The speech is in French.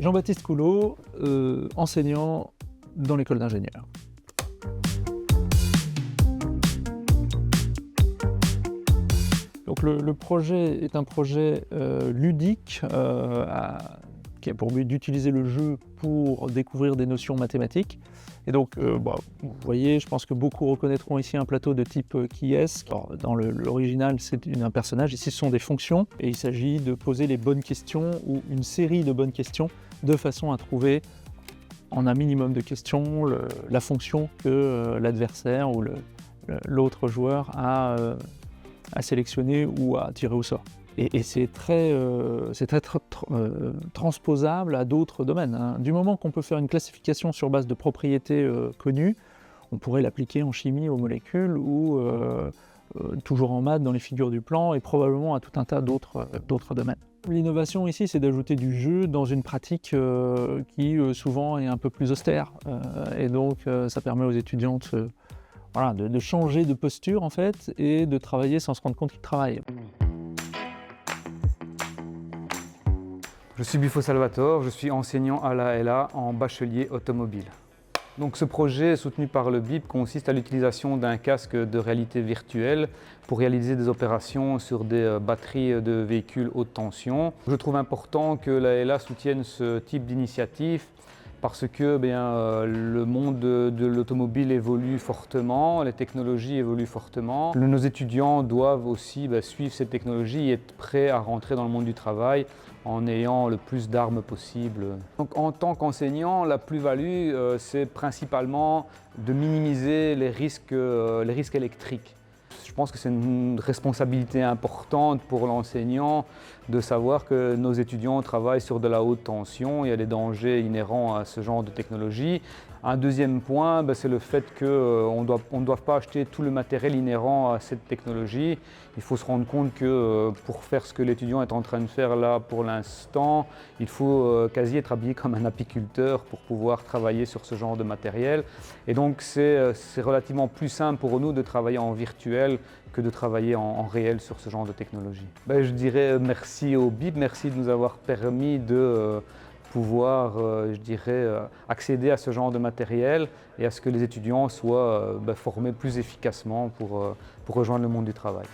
Jean-Baptiste Coulot, enseignant dans l'école d'ingénieurs. Donc le projet est un projet ludique qui a pour but d'utiliser le jeu pour découvrir des notions mathématiques. Et donc, vous voyez, je pense que beaucoup reconnaîtront ici un plateau de type qui est. Dans l'original, c'est un personnage. Ici, ce sont des fonctions. Et il s'agit de poser les bonnes questions ou une série de bonnes questions de façon à trouver, en un minimum de questions, la fonction que l'adversaire ou l'autre joueur a sélectionner ou à tirer au sort. Et c'est très transposable à d'autres domaines, hein. Du moment qu'on peut faire une classification sur base de propriétés connues, on pourrait l'appliquer en chimie aux molécules ou toujours en maths dans les figures du plan et probablement à tout un tas d'autres domaines. L'innovation ici, c'est d'ajouter du jeu dans une pratique qui souvent est un peu plus austère. Et donc ça permet aux étudiants de changer de posture en fait et de travailler sans se rendre compte qu'ils travaillent. Je suis Buffo Salvatore, je suis enseignant à l'ALA en bachelier automobile. Donc ce projet soutenu par le BIP consiste à l'utilisation d'un casque de réalité virtuelle pour réaliser des opérations sur des batteries de véhicules haute tension. Je trouve important que l'ALA soutienne ce type d'initiative parce que le monde de l'automobile évolue fortement, les technologies évoluent fortement. Nos étudiants doivent aussi suivre cette technologie et être prêts à rentrer dans le monde du travail en ayant le plus d'armes possible. Donc, en tant qu'enseignant, la plus-value, c'est principalement de minimiser les risques électriques. Je pense que c'est une responsabilité importante pour l'enseignant de savoir que nos étudiants travaillent sur de la haute tension. Il y a des dangers inhérents à ce genre de technologie. Un deuxième point, c'est le fait qu'on ne doit pas acheter tout le matériel inhérent à cette technologie. Il faut se rendre compte que pour faire ce que l'étudiant est en train de faire là pour l'instant, il faut quasi être habillé comme un apiculteur pour pouvoir travailler sur ce genre de matériel. Et donc c'est relativement plus simple pour nous de travailler en virtuel que de travailler en réel sur ce genre de technologie. Je dirais merci au BIP, merci de nous avoir permis de pouvoir, accéder à ce genre de matériel et à ce que les étudiants soient formés plus efficacement pour rejoindre le monde du travail.